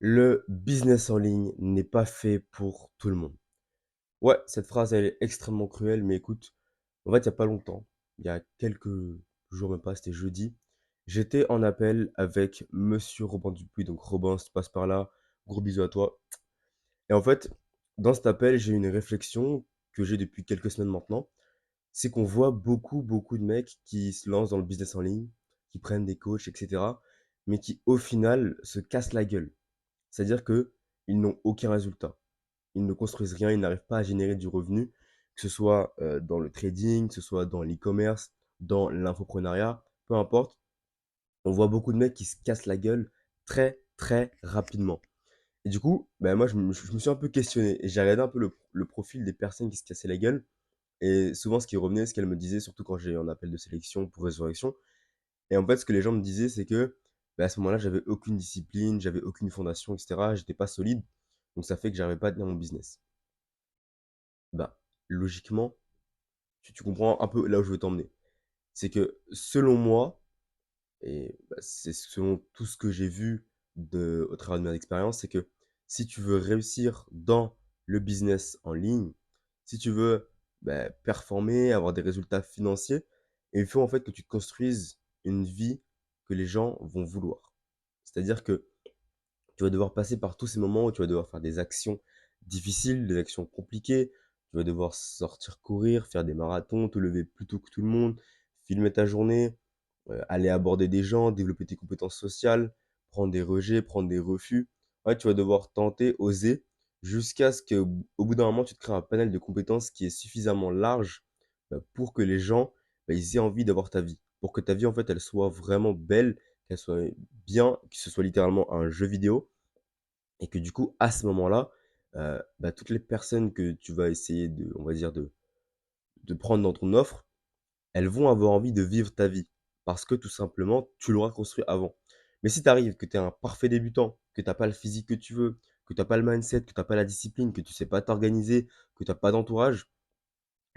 Le business en ligne n'est pas fait pour tout le monde. Ouais, cette phrase, elle est extrêmement cruelle, mais écoute, en fait, il y a pas longtemps, il y a quelques jours, même pas, c'était jeudi, j'étais en appel avec Monsieur Robin Dupuis. Donc, Robin, si tu passes par là, gros bisous à toi. Et en fait, dans cet appel, j'ai eu une réflexion que j'ai depuis quelques semaines maintenant. C'est qu'on voit beaucoup de mecs qui se lancent dans le business en ligne, qui prennent des coachs, etc., mais qui, au final, se cassent la gueule. C'est-à-dire que ils n'ont aucun résultat. Ils ne construisent rien, ils n'arrivent pas à générer du revenu, que ce soit dans le trading, que ce soit dans l'e-commerce, dans l'infoprenariat, peu importe. On voit beaucoup de mecs qui se cassent la gueule très rapidement. Et du coup, ben moi, je me suis un peu questionné et j'ai regardé un peu le profil des personnes qui se cassaient la gueule. Et souvent, ce qui revenait, ce qu'elles me disaient, surtout quand j'ai un appel de sélection pour résurrection, et en fait, ce que les gens me disaient, c'est que bah, à ce moment-là, j'avais aucune discipline, j'avais aucune fondation, etc. J'étais pas solide. Donc ça fait que j'arrivais pas à tenir mon business. Bah, logiquement, tu comprends un peu là où je veux t'emmener. C'est que selon moi, et bah, c'est selon tout ce que j'ai vu au travers de mes expériences, c'est que si tu veux réussir dans le business en ligne, si tu veux bah, performer, avoir des résultats financiers, il faut en fait que tu te construises une vie que les gens vont vouloir. C'est-à-dire que tu vas devoir passer par tous ces moments où tu vas devoir faire des actions difficiles, des actions compliquées. Tu vas devoir sortir courir, faire des marathons, te lever plus tôt que tout le monde, filmer ta journée, aller aborder des gens, développer tes compétences sociales, prendre des rejets, prendre des refus. Ouais, tu vas devoir tenter, oser, jusqu'à ce qu'au au bout d'un moment, tu te crées un panel de compétences qui est suffisamment large pour que les gens ils aient envie d'avoir ta vie. Pour que ta vie, en fait, elle soit vraiment belle, qu'elle soit bien, que ce soit littéralement un jeu vidéo et que du coup, à ce moment-là, bah, toutes les personnes que tu vas essayer de, on va dire, de prendre dans ton offre, elles vont avoir envie de vivre ta vie. Parce que tout simplement, tu l'auras construit avant. Mais si tu arrives, que tu es un parfait débutant, que tu pas le physique que tu veux, que tu pas le mindset, que tu pas la discipline, que tu sais pas t'organiser, que tu pas d'entourage,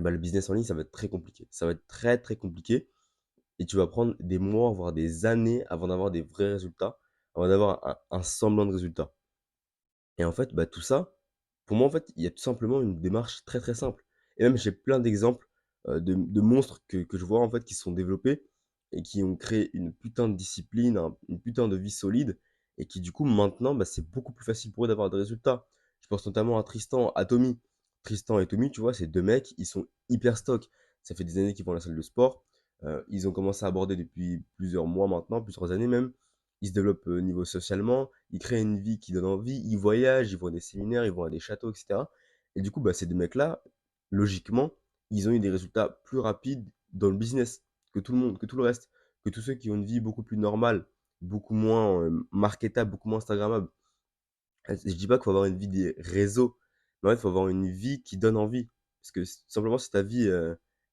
bah, le business en ligne, ça va être très compliqué. Ça va être très compliqué et tu vas prendre des mois, voire des années avant d'avoir des vrais résultats, avant d'avoir un semblant de résultat. Et en fait, bah, tout ça, pour moi, en fait, il y a tout simplement une démarche très simple. Et même, j'ai plein d'exemples de monstres que je vois, en fait, qui se sont développés et qui ont créé une putain de discipline, une putain de vie solide et qui, du coup, maintenant, bah, c'est beaucoup plus facile pour eux d'avoir des résultats. Je pense notamment à Tristan, à Tommy. Tristan et Tommy, tu vois, ces deux mecs, ils sont hyper stock. Ça fait des années qu'ils vont à la salle de sport. Ils ont commencé à aborder depuis plusieurs mois maintenant, plusieurs années même. Ils se développent niveau socialement, ils créent une vie qui donne envie, ils voyagent, ils vont à des séminaires, ils vont à des châteaux, etc. Et du coup, bah, ces deux mecs-là, logiquement, ils ont eu des résultats plus rapides dans le business que tout le monde, que tout le reste, que tous ceux qui ont une vie beaucoup plus normale, beaucoup moins marketable, beaucoup moins instagrammable. Je dis pas qu'il faut avoir une vie des réseaux, mais en fait, il faut avoir une vie qui donne envie. Parce que simplement, si ta vie,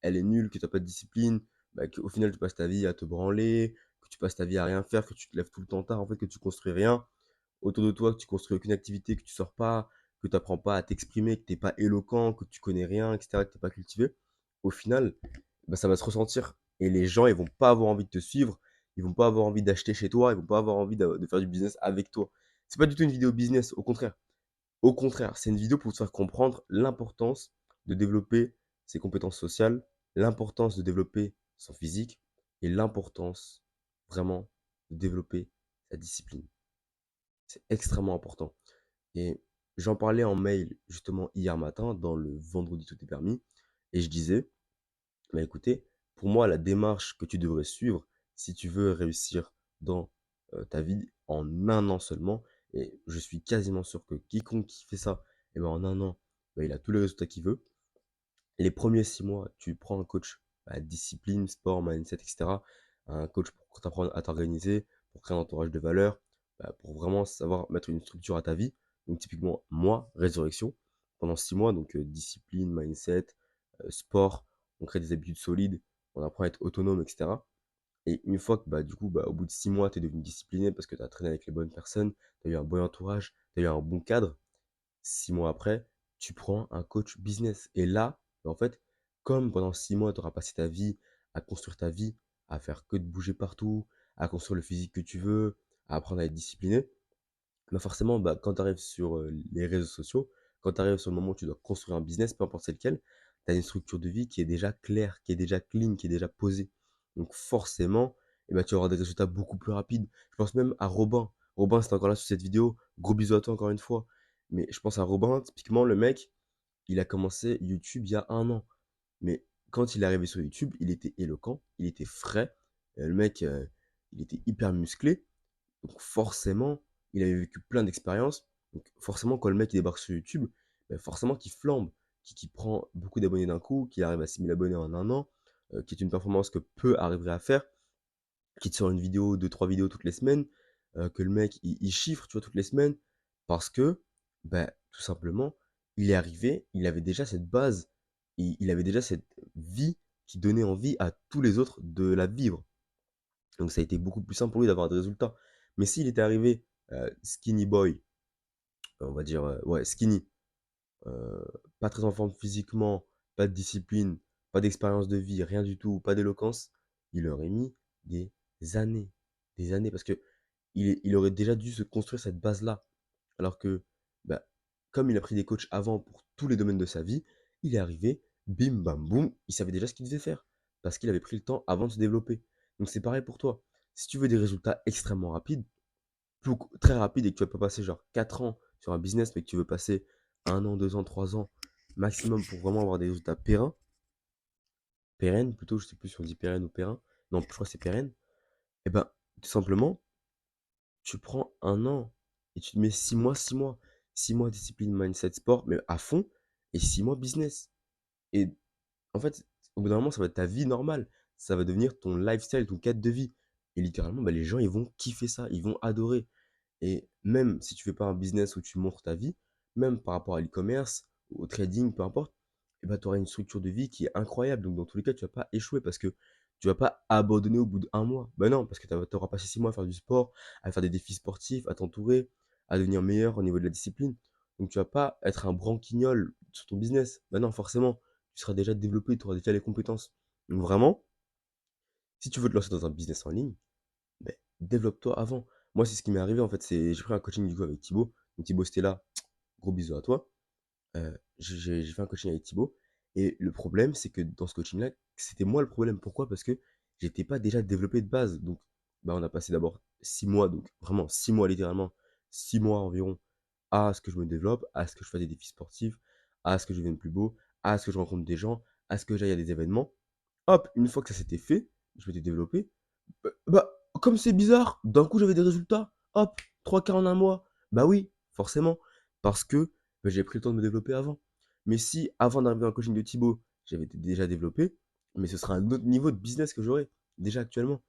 elle est nulle, que tu as pas de discipline, bah, qu'au final, tu passes ta vie à te branler, que tu passes ta vie à rien faire, que tu te lèves tout le temps tard, en fait, que tu construis rien autour de toi, que tu construis aucune activité, que tu sors pas, que tu apprends pas à t'exprimer, que t'es pas éloquent, que tu connais rien, etc., que t'es pas cultivé, au final, bah, ça va se ressentir. Et les gens, ils vont pas avoir envie de te suivre, ils vont pas avoir envie d'acheter chez toi, ils vont pas avoir envie de faire du business avec toi. C'est pas du tout une vidéo business, au contraire. Au contraire, c'est une vidéo pour te faire comprendre l'importance de développer ses compétences sociales, l'importance de développer son physique et l'importance vraiment de développer sa discipline. C'est extrêmement important. Et j'en parlais en mail justement hier matin dans le vendredi tout est permis et je disais, bah écoutez, pour moi la démarche que tu devrais suivre si tu veux réussir dans ta vie en un an seulement, et je suis quasiment sûr que quiconque qui fait ça, et ben en un an, bah, il a tous les résultats qu'il veut. Les premiers 6 mois, tu prends un coach discipline, sport, mindset, etc. Un coach pour t'apprendre à t'organiser, pour créer un entourage de valeur, pour vraiment savoir mettre une structure à ta vie. Donc typiquement, moi, Résurrection, pendant 6 mois, donc discipline, mindset, sport, on crée des habitudes solides, on apprend à être autonome, etc. Et une fois que du coup, au bout de 6 mois, tu es devenu discipliné parce que tu as traîné avec les bonnes personnes, tu as eu un bon entourage, tu as eu un bon cadre, 6 mois après, tu prends un coach business. Et là, en fait, comme pendant 6 mois, tu auras passé ta vie à construire ta vie, à faire que de bouger partout, à construire le physique que tu veux, à apprendre à être discipliné, Bah, forcément, bah, quand tu arrives sur, les réseaux sociaux, quand tu arrives sur le moment où tu dois construire un business, peu importe c'est lequel, tu as une structure de vie qui est déjà claire, qui est déjà clean, qui est déjà posée. Donc forcément, et bah, tu vas avoir des résultats beaucoup plus rapides. Je pense même à Robin. Robin, si encore là sur cette vidéo, gros bisous à toi encore une fois. Mais je pense à Robin, typiquement le mec, il a commencé YouTube il y a 1 an. Mais quand il est arrivé sur YouTube, il était éloquent, il était frais, le mec, il était hyper musclé. Donc forcément, il avait vécu plein d'expériences. Donc forcément, quand le mec il débarque sur YouTube, bah, forcément qu'il flambe, qui prend beaucoup d'abonnés d'un coup, qui arrive à 6 000 abonnés en 1 an, qui est une performance que peu arriveraient à faire, qui te sort une vidéo, deux, trois vidéos toutes les semaines, que le mec il chiffre, tu vois, toutes les semaines, parce que, bah, tout simplement, il est arrivé, il avait déjà cette base, il avait déjà cette vie qui donnait envie à tous les autres de la vivre. Donc ça a été beaucoup plus simple pour lui d'avoir des résultats. Mais s'il était arrivé, skinny boy, on va dire, ouais, skinny, heu, pas très en forme physiquement, pas de discipline, pas d'expérience de vie, rien du tout, pas d'éloquence, il aurait mis des années, des années parce qu'il aurait déjà dû se construire cette base-là. Alors que, bah, comme il a pris des coachs avant pour tous les domaines de sa vie, il est arrivé, bim bam boum, il savait déjà ce qu'il devait faire. Parce qu'il avait pris le temps avant de se développer. Donc c'est pareil pour toi. Si tu veux des résultats extrêmement rapides, très rapides et que tu vas pas passer genre 4 ans sur un business, mais que tu veux passer 1 an, 2 ans, 3 ans maximum pour vraiment avoir des résultats pérennes plutôt, je sais plus si on dit pérenne ou périn. Non, je crois que c'est pérenne. Et ben, tout simplement, tu prends 1 an et tu te mets 6 mois, 6 mois. 6 mois discipline, mindset, sport, mais à fond, et 6 mois business. Et en fait, au bout d'un moment, ça va être ta vie normale. Ça va devenir ton lifestyle, ton cadre de vie. Et littéralement, bah, les gens, ils vont kiffer ça, ils vont adorer. Et même si tu fais pas un business où tu montres ta vie, même par rapport à l'e-commerce, au trading, peu importe, et ben, tu auras une structure de vie qui est incroyable. Donc, dans tous les cas, tu vas pas échouer parce que tu vas pas abandonner au bout d'1 mois. Ben non, parce que tu auras passé 6 mois à faire du sport, à faire des défis sportifs, à t'entourer, à devenir meilleur au niveau de la discipline. Donc, tu vas pas être un branquignol sur ton business. Ben non, forcément, tu seras déjà développé, tu auras déjà les compétences. Donc, vraiment, si tu veux te lancer dans un business en ligne, beh, développe-toi avant. Moi, c'est ce qui m'est arrivé en fait, c'est j'ai pris un coaching du coup avec Thibaut. Donc Thibaut, c'était là, gros bisous à toi. J'ai fait un coaching avec Thibaut et le problème, c'est que dans ce coaching-là, c'était moi le problème. Pourquoi? Parce que j'étais pas déjà développé de base. Donc, bah, on a passé d'abord 6 mois, donc vraiment 6 mois littéralement, 6 mois environ à ce que je me développe, à ce que je fasse des défis sportifs, à ce que je devienne plus beau, à ce que je rencontre des gens, à ce que j'aille à des événements. Hop, une fois que ça s'était fait, je m'étais développé, bah, comme c'est bizarre, d'un coup j'avais des résultats, hop, 3 cas en 1 mois. Bah oui, forcément, parce que bah, j'ai pris le temps de me développer avant. Mais si avant d'arriver dans le coaching de Thibaut, j'avais été déjà développé, mais ce sera un autre niveau de business que j'aurais déjà actuellement.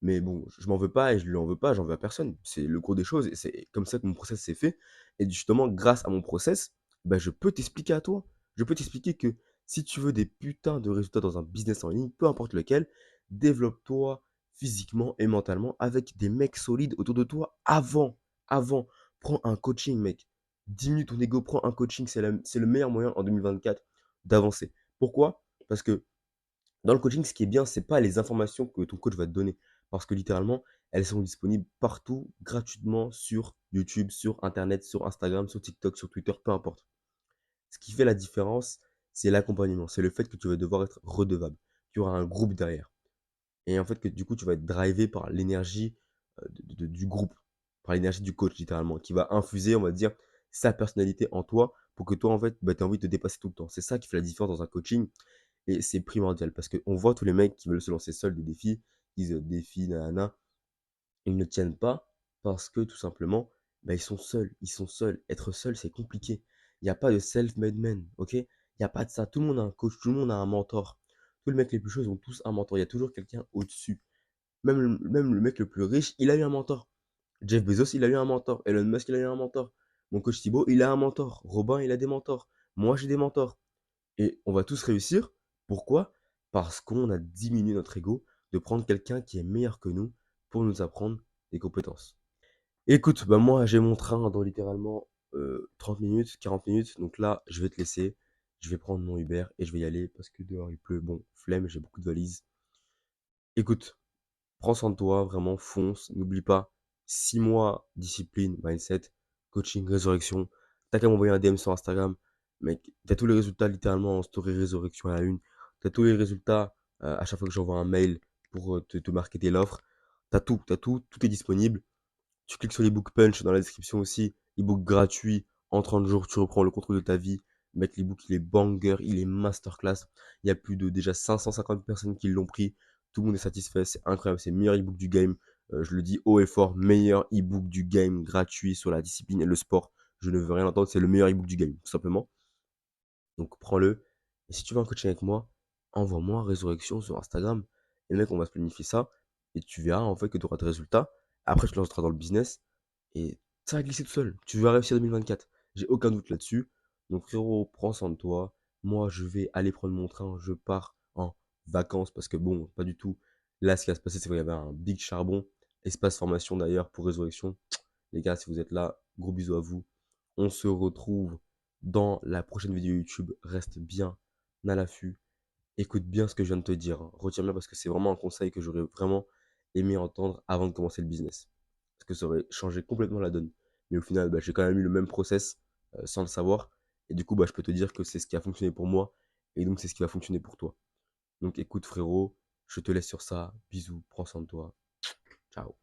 Mais bon, je m'en veux pas et je lui en veux pas, j'en veux à personne. C'est le cours des choses et c'est comme ça que mon process s'est fait. Et justement, grâce à mon process, bah, je peux t'expliquer à toi. Je peux t'expliquer que si tu veux des putains de résultats dans un business en ligne, peu importe lequel, développe-toi physiquement et mentalement avec des mecs solides autour de toi avant. Avant. Prends un coaching, mec. Diminue ton ego, prends un coaching. C'est le meilleur moyen en 2024 d'avancer. Pourquoi? Parce que dans le coaching, ce qui est bien, c'est pas les informations que ton coach va te donner. Parce que littéralement, elles sont disponibles partout, gratuitement, sur YouTube, sur Internet, sur Instagram, sur TikTok, sur Twitter, peu importe. Ce qui fait la différence, c'est l'accompagnement. C'est le fait que tu vas devoir être redevable. Tu auras un groupe derrière. Et en fait, que du coup, tu vas être drivé par l'énergie du groupe, par l'énergie du coach, littéralement, qui va infuser, on va dire, sa personnalité en toi pour que toi, en fait, bah, tu aies envie de te dépasser tout le temps. C'est ça qui fait la différence dans un coaching. Et c'est primordial parce qu'on voit tous les mecs qui veulent se lancer seuls des défis, qui disent défis, nanana, ils ne tiennent pas parce que tout simplement, bah, ils sont seuls. Ils sont seuls. Être seul, c'est compliqué. Il n'y a pas de self-made man, ok? Il n'y a pas de ça. Tout le monde a un coach, tout le monde a un mentor. Tous les mecs les plus chauds, ils ont tous un mentor. Il y a toujours quelqu'un au-dessus. Même le mec le plus riche, il a eu un mentor. Jeff Bezos, il a eu un mentor. Elon Musk, il a eu un mentor. Mon coach Thibaut, il a un mentor. Robin, il a des mentors. Moi, j'ai des mentors. Et on va tous réussir. Pourquoi? Parce qu'on a diminué notre ego de prendre quelqu'un qui est meilleur que nous pour nous apprendre des compétences. Écoute, bah moi j'ai mon train dans littéralement 30 minutes, 40 minutes, donc là je vais te laisser, je vais prendre mon Uber et je vais y aller parce que dehors il pleut, bon, flemme, j'ai beaucoup de valises. Écoute, prends soin de toi, vraiment fonce, n'oublie pas, 6 mois discipline, mindset, coaching, résurrection. T'as qu'à m'envoyer un DM sur Instagram. Mec, t'as tous les résultats littéralement en story résurrection à la une. T'as tous les résultats à chaque fois que j'envoie un mail pour te marketer l'offre. T'as tout, tout est disponible. Tu cliques sur l'ebook Punch dans la description aussi. Ebook gratuit. En 30 jours, tu reprends le contrôle de ta vie. Mec, l'ebook, il est banger, il est masterclass. Il y a plus de déjà 550 personnes qui l'ont pris. Tout le monde est satisfait. C'est incroyable. C'est le meilleur ebook du game. Je le dis haut et fort. Meilleur ebook du game gratuit sur la discipline et le sport. Je ne veux rien entendre. C'est le meilleur ebook du game, tout simplement. Donc prends-le. Et si tu veux un coaching avec moi, envoie-moi Résurrection sur Instagram. Et mec, on va se planifier ça. Et tu verras en fait que tu auras des résultats. Après, tu te lanceras dans le business. Et ça va glisser tout seul. Tu vas réussir 2024. J'ai aucun doute là-dessus. Donc frérot, prends soin de toi. Moi, je vais aller prendre mon train. Je pars en vacances. Parce que bon, pas du tout. Là, ce qui va se passer, c'est qu'il y avait un big charbon. Espace formation d'ailleurs pour Résurrection. Les gars, si vous êtes là, gros bisous à vous. On se retrouve dans la prochaine vidéo YouTube. Reste bien à l'affût. Écoute bien ce que je viens de te dire, hein. Retiens bien parce que c'est vraiment un conseil que j'aurais vraiment aimé entendre avant de commencer le business. Parce que ça aurait changé complètement la donne. Mais au final, bah, j'ai quand même eu le même process sans le savoir. Et du coup, bah, je peux te dire que c'est ce qui a fonctionné pour moi. Et donc, c'est ce qui va fonctionner pour toi. Donc, écoute, frérot, je te laisse sur ça. Bisous, prends soin de toi. Ciao.